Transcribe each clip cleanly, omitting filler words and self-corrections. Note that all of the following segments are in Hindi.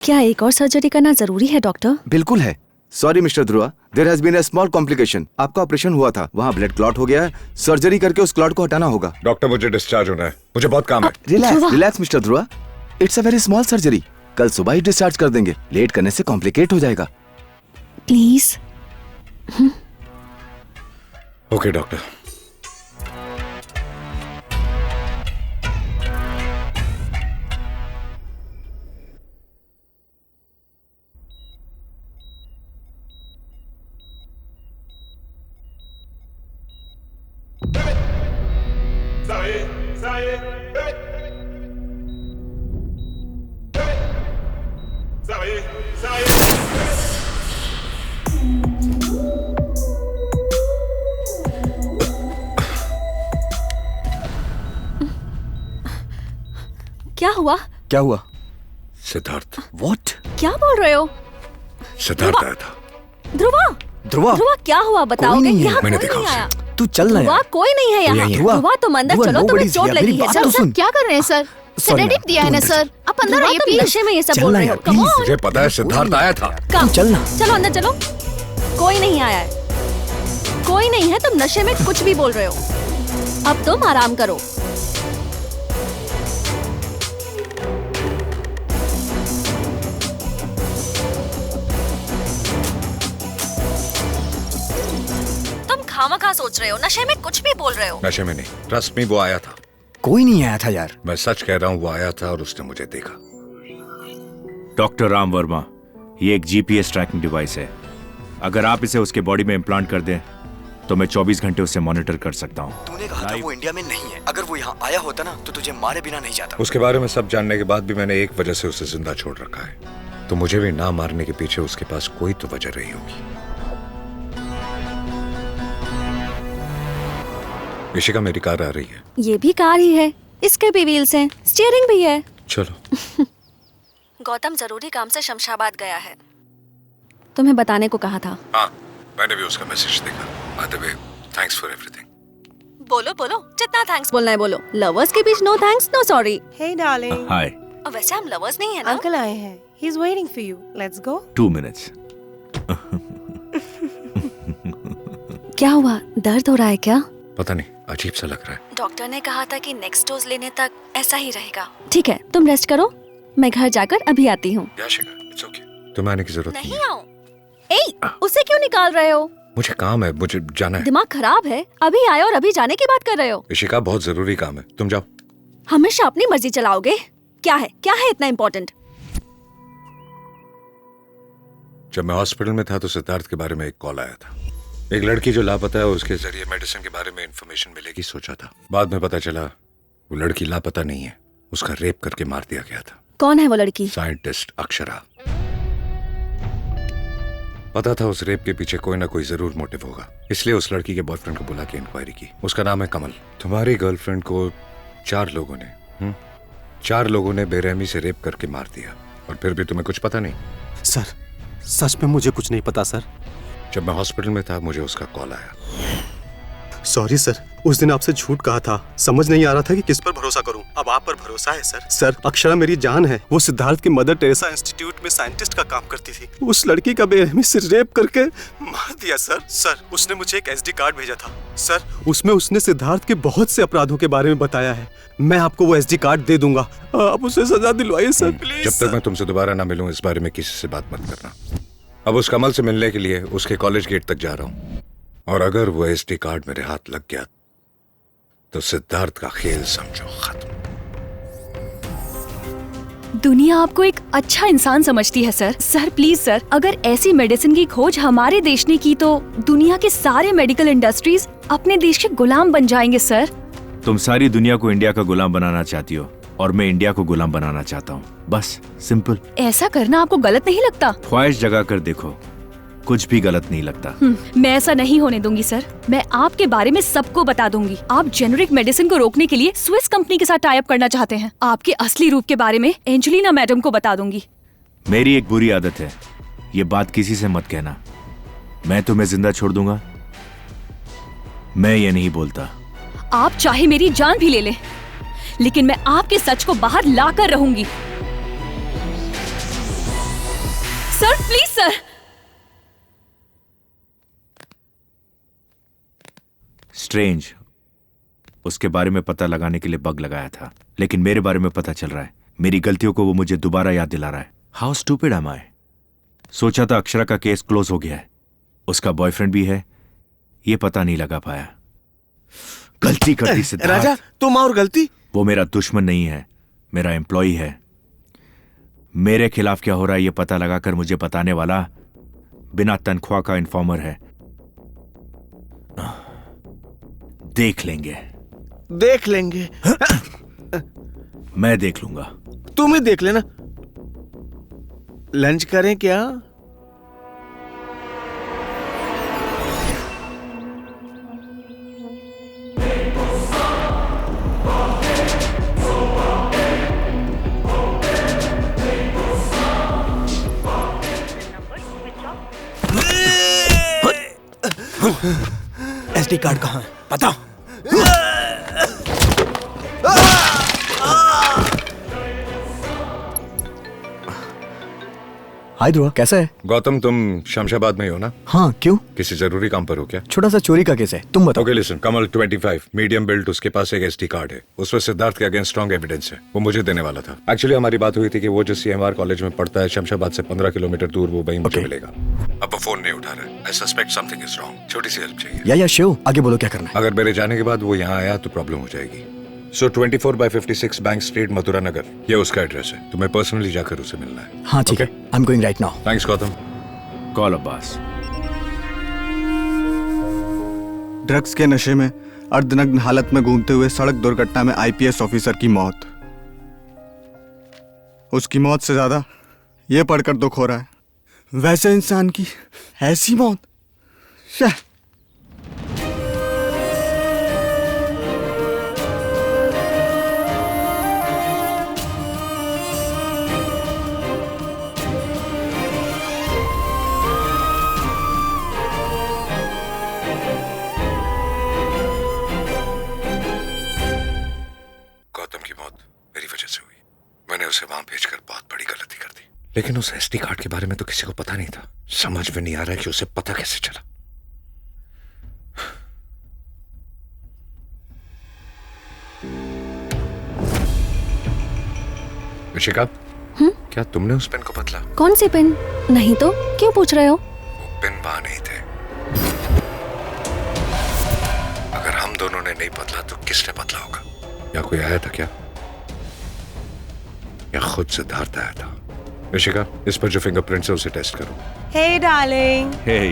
क्या एक और सर्जरी करना जरूरी है डॉक्टर? बिल्कुल है। Sorry mister Dhruva, there has been a small complication. आपका ऑपरेशन हुआ था, वहाँ ब्लड क्लॉट हो गया है। सर्जरी करके उस क्लॉट को हटाना होगा। डॉक्टर मुझे डिस्चार्ज होना है, मुझे बहुत काम है। Relax relax mister Dhruva, it's a very small surgery. कल सुबह ही डिस्चार्ज कर देंगे। लेट करने से कॉम्प्लिकेट हो जाएगा। प्लीज। Okay doctor. क्या हुआ? क्या हुआ? सिद्धार्थ। व्हाट? क्या बोल रहे हो? सिद्धार्थ आया था। ध्रुवा ध्रुवा ध्रुवा क्या हुआ बताओगे? नहीं है। यहाँ मैंने कोई देखा नहीं उसे। आया। तू चल ना ध्रुवा यार। कोई नहीं है यहाँ। ध्रुवा, ध्रुवा तुम अंदर ध्रुवा, चलो, तुम्हें nobody's चोट here। लगी मेरी है। बात चल तो चल। सुन। क्या कर रहे हैं सर? सेडेटिव दिया है ना सर? आप अंदर आइए तुम प्लीज। नशे में ये सब चल बोल ना रहे हो। यार, Come please। on। मुझे पता है सिद्धार्थ आया था। Come। चल ना। चलो अंदर चलो। कोई नहीं आया है। कोई नहीं है, तुम नशे में कुछ भी बोल रहे हो। अब तुम आराम करो। तुम खामखा सोच रहे हो, नशे में कुछ भी बोल रहे हो। नशे में नहीं, ट्रस्ट मी, वो आया था। कोई नहीं आया था यार। मैं सच कह रहा हूँ, वो आया था और उसने मुझे देखा। डॉक्टर राम वर्मा, ये एक जीपीएस ट्रैकिंग डिवाइस है। अगर आप इसे उसके बॉडी में इम्प्लांट कर दें तो मैं 24 घंटे उसे मॉनिटर कर सकता हूँ। तूने कहा था वो इंडिया में नहीं है। अगर वो यहाँ आया होता ना तो तुझे मारे बिना नहीं जाता। उसके बारे में सब जानने के बाद भी मैंने एक वजह से उसे जिंदा छोड़ रखा है। तो मुझे भी ना मारने के पीछे उसके पास कोई तो वजह रही होगी। ऋषिका, मेरी कार आ रही है। ये भी कार ही है, इसके भी व्हील्स हैं, स्टीयरिंग भी है। चलो। गौतम जरूरी काम से शमशाबाद गया है, तुम्हें बताने को कहा था। हाँ, मैंने भी उसका मैसेज देखा। By the way, thanks for everything. बोलो बोलो, जितना थैंक्स बोलना है बोलो। लवर्स के बीच no thanks no sorry. Hey darling, hi. वैसे हम लवर्स नहीं है ना? uncle आए हैं. He's waiting for you. Let's go. 2 minutes. क्या हुआ, दर्द हो रहा है क्या? पता नहीं, अजीब सा लग रहा है। डॉक्टर ने कहा था कि नेक्स्ट डोज लेने तक ऐसा ही रहेगा। ठीक है, तुम रेस्ट करो, मैं घर जाकर अभी आती हूँ। इट्स ओके, तुम्हें आने की जरूरत नहीं नहीं आऊँ। ए, उसे क्यों निकाल रहे हो? मुझे काम है, मुझे जाना है। दिमाग खराब है? अभी आए और अभी जाने की बात कर रहे हो? ऋषिका, बहुत जरूरी काम है, तुम जाओ। हमेशा अपनी मर्जी चलाओगे? क्या है इतना इम्पोर्टेंट? जब मैं हॉस्पिटल में था तो सिद्धार्थ के बारे में एक कॉल आया था। एक लड़की जो लापता है, उसके जरिए मेडिसिन के बारे में इंफॉर्मेशन मिलेगी सोचा था। बाद में पता चला वो लड़की लापता नहीं है, उसका रेप करके मार दिया गया था। कौन है वो लड़की? साइंटिस्ट अक्षरा। पता था उस रेप के पीछे कोई ना कोई जरूर मोटिव होगा, इसलिए उस लड़की के बॉयफ्रेंड को बुला के इंक्वायरी की। उसका नाम है कमल। तुम्हारी गर्लफ्रेंड को 4 लोगों ने बेरहमी से रेप करके मार दिया, और फिर भी तुम्हें कुछ पता नहीं? सर, सच में मुझे कुछ नहीं पता सर। जब मैं हॉस्पिटल में था मुझे उसका कॉल आया। सॉरी सर, उस दिन आपसे झूठ कहा था, समझ नहीं आ रहा था कि किस पर भरोसा करूं। अब आप पर भरोसा है सर। सर, अक्षरा मेरी जान है। वो सिद्धार्थ की मदर टेरेसा इंस्टीट्यूट में साइंटिस्ट का काम करती थी। उस लड़की का बेरहमी से रेप करके मार दिया सर। सर, उसने मुझे एक SD कार्ड भेजा था सर, उसमें उसने सिद्धार्थ के बहुत से अपराधों के बारे में बताया है। मैं आपको वो SD कार्ड दे दूंगा, आप उसे सजा दिलवाइए सर प्लीज। जब तक मैं तुमसे दोबारा ना मिलूं इस बारे में किसी से बात मत करना। अब उस कमल से मिलने के लिए उसके कॉलेज गेट तक जा रहा हूं, और अगर वो SD कार्ड मेरे हाथ लग गया तो सिद्धार्थ का खेल समझो खत्म। दुनिया आपको एक अच्छा इंसान समझती है सर। सर प्लीज सर, अगर ऐसी मेडिसिन की खोज हमारे देश ने की तो दुनिया के सारे मेडिकल इंडस्ट्रीज अपने देश के गुलाम बन जाएंगे सर। तुम सारी दुनिया को इंडिया का गुलाम बनाना चाहती हो और मैं इंडिया को गुलाम बनाना चाहता हूँ, बस सिंपल। ऐसा करना आपको गलत नहीं लगता? ख्वाहिश जगा कर देखो, कुछ भी गलत नहीं लगता। मैं ऐसा नहीं होने दूंगी सर। मैं आपके बारे में सबको बता दूंगी। आप जेनेरिक मेडिसिन को रोकने के लिए स्विस कंपनी के साथ टाई अप करना चाहते हैं। आपके असली रूप के बारे में एंजेलिना मैडम को बता दूंगी। मेरी एक बुरी आदत है, ये बात किसी से मत कहना। मैं तुम्हें जिंदा छोड़ दूंगा, मैं ये नहीं बोलता। आप चाहे मेरी जान भी ले लें, लेकिन मैं आपके सच को बाहर ला कर रहूंगी। Sir please sir. स्ट्रेंज, उसके बारे में पता लगाने के लिए बग लगाया था, लेकिन मेरे बारे में पता चल रहा है। मेरी गलतियों को वो मुझे दोबारा याद दिला रहा है। हाउ स्टूपिड एम आई। सोचा था अक्षरा का केस क्लोज हो गया है, उसका बॉयफ्रेंड भी है, ये पता नहीं लगा पाया। गलती कर दी सिद्धार्थ। राजा, तुम और गलती? वो मेरा दुश्मन नहीं है, मेरा एम्प्लॉई है। मेरे खिलाफ क्या हो रहा है ये पता लगाकर मुझे बताने वाला बिना तनख्वाह का इन्फॉर्मर है। देख लेंगे। देख लेंगे? मैं देख लूंगा। तुम ही देख लेना। लंच करें क्या? एसडी कार्ड कहाँ है पता? हाय ध्रुवा, कैसा है? गौतम, तुम शमशाबाद में ही हो ना? हाँ, क्यों? किसी जरूरी काम पर हो क्या? छोटा सा चोरी का केस है, तुम बताओ। ओके लिसन, कमल 25, मीडियम बिल्ड, उसके पास एक एसडी कार्ड है, उसमें सिद्धार्थ के अगेंस्ट स्ट्रॉन्ग एविडेंस है, वो मुझे देने वाला था। एक्चुअली हमारी बात हुई थी कि वो जो CMR कॉलेज में पढ़ता है शमशाबाद से 15 किलोमीटर दूर, वो वहीं मुझे मिलेगा। अब वो फोन नहीं उठा रहा है। आई सस्पेक्ट समथिंग इज रॉन्ग। छोटी सी हेल्प चाहिए। या श्योर, आगे बोलो क्या करना है। अगर मेरे जाने के बाद वो यहाँ आया तो प्रॉब्लम हो जाएगी। सो 24/56 बैंक स्ट्रीट, मथुरा नगर, ये उसका एड्रेस है। तुम्हें पर्सनली जाकर उसे मिलना है। हाँ ठीक है, I am going right now. Thanks Gautam. Call Abbas. Drugs के नशे में अर्धनग्न हालत में घूमते हुए सड़क दुर्घटना में IPS ऑफिसर की मौत। उसकी मौत से ज्यादा ये पढ़कर दुख हो रहा है, वैसे इंसान की ऐसी मौत। मैंने उसे वहां भेजकर बहुत बड़ी गलती कर दी, लेकिन उस SD कार्ड के बारे में तो किसी को पता नहीं था। समझ में नहीं आ रहा है कि उसे पता कैसे चला। ऋषिका, क्या तुमने उस पेन को बदला? कौन सी पेन? नहीं तो क्यों पूछ रहे हो? वो पेन वहां नहीं थे। अगर हम दोनों ने नहीं बदला तो किसने बदला होगा? या कोई आया था क्या? या खुद सिद्धार्थ आया था? ऋषिका, इस पर जो फिंगरप्रिंट्स है उसे टेस्ट करो। Hey, darling. Hey.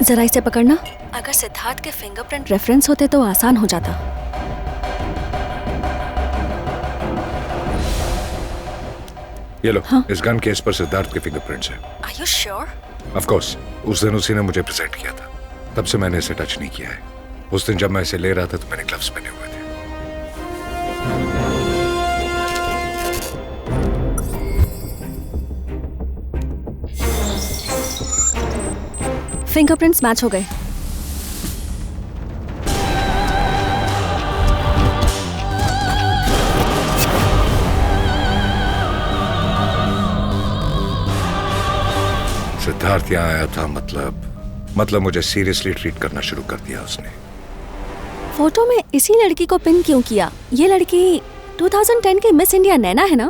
जरा इसे पकड़ना। अगर सिद्धार्थ के फिंगरप्रिंट रेफरेंस होते तो आसान हो जाता। ये लो, हाँ? इस गन केस पर सिद्धार्थ के फिंगरप्रिंट्स हैं। Are you sure? Of course, उस दिन उसी ने मुझे प्रेजेंट किया था, तब से मैंने इसे टच नहीं किया है। उस दिन जब मैं इसे ले रहा था तो मैंने ग्लव्स पहने हुए थे। फिंगरप्रिंट्स मैच हो गए। सिद्धार्थ यहाँ आया था, मतलब मुझे सीरियसली ट्रीट करना शुरू कर दिया उसने। फोटो में इसी लड़की को पिन क्यों किया? ये लड़की 2010 की मिस इंडिया नैना है ना?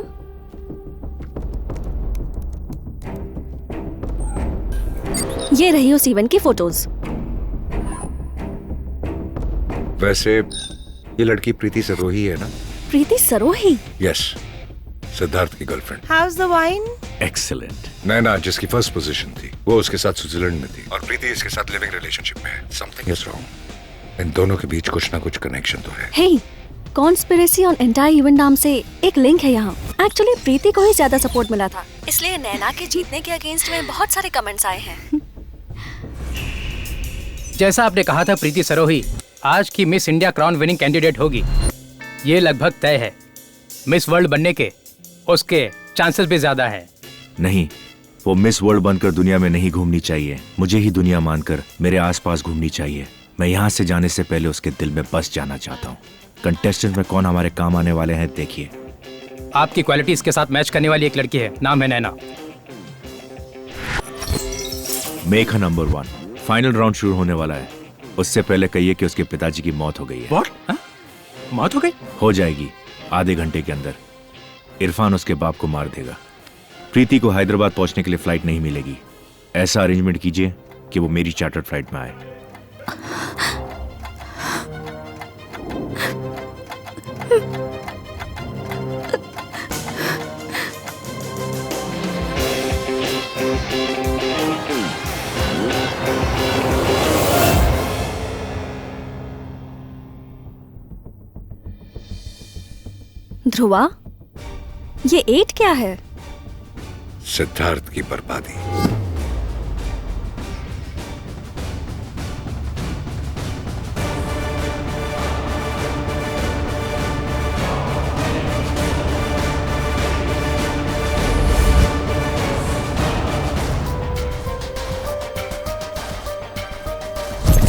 ये रही उस इवेंट की फोटोज। वैसे ये लड़की प्रीति सरोही है ना? प्रीति सरोही? यस, सिद्धार्थ की girlfriend. How's the wine? Excellent. Naina जिसकी फर्स्ट पोजीशन थी, वो उसके साथ स्विट्जरलैंड में थी, और प्रीति इसके साथ लिविंग रिलेशनशिप में है। Something is wrong. इन दोनों के बीच कुछ ना कुछ कनेक्शन तो है। हे, कॉन्स्पिरेसी ऑन एंटायर इवेंट नाम से एक लिंक है यहाँ। एक्चुअली प्रीति को ही ज्यादा सपोर्ट मिला था, इसलिए नैना के जीतने के अगेंस्ट में बहुत सारे कमेंट्स आए हैं। जैसा आपने कहा था, प्रीति सरोही आज की miss India crown winning candidate होगी। ये लगभग तय है। मिस वर्ल्ड बनने के उसके चांसेस भी ज्यादा है। नहीं, वो मिस वर्ल्ड बनकर दुनिया में नहीं घूमनी चाहिए, मुझे ही दुनिया मानकर मेरे आसपास घूमनी चाहिए। मैं यहाँ से जाने से पहले उसके दिल में बस जाना चाहता हूँ। कंटेस्टेंट में कौन हमारे काम आने वाले हैं देखिए। आपकी क्वालिटीज के साथ मैच करने वाली एक लड़की है, नाम है Naina. Make number 1। Final round शुरू होने वाला है, उससे पहले कहिए कि उसके पिताजी की मौत हो गई है। What? मौत हो गई? हो जाएगी आधे घंटे के अंदर। इरफान उसके बाप को मार देगा। प्रीति को हैदराबाद पहुंचने के लिए फ्लाइट नहीं मिलेगी। ऐसा अरेंजमेंट कीजिए कि वो मेरी चार्टर्ड फ्लाइट में आए। ध्रुवा, ये 8 क्या है? सिद्धार्थ की बर्बादी।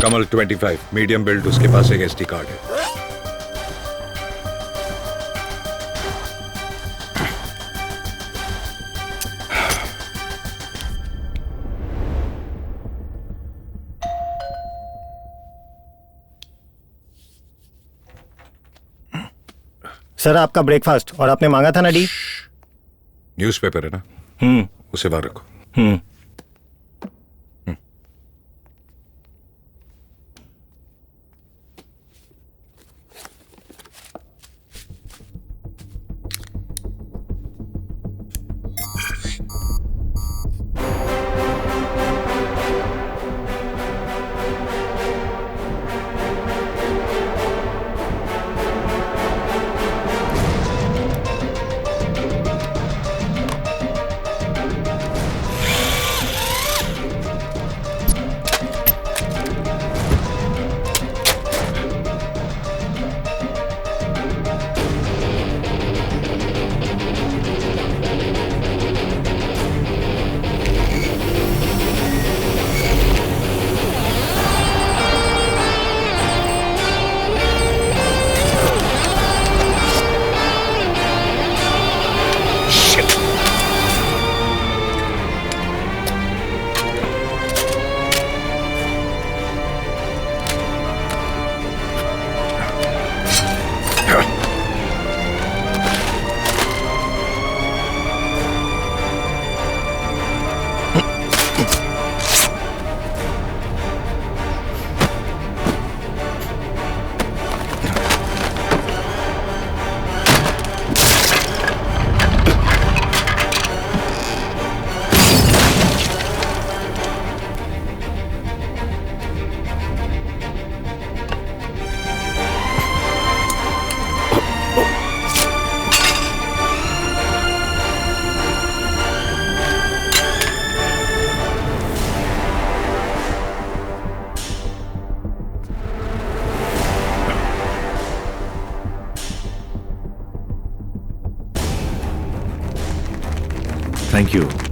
कमल 25, मीडियम बिल्ड, उसके पास एक एसडी कार्ड है। सर आपका ब्रेकफास्ट, और आपने मांगा था ना डी। न्यूज़पेपर है ना, उसे बाहर रखो। Thank you.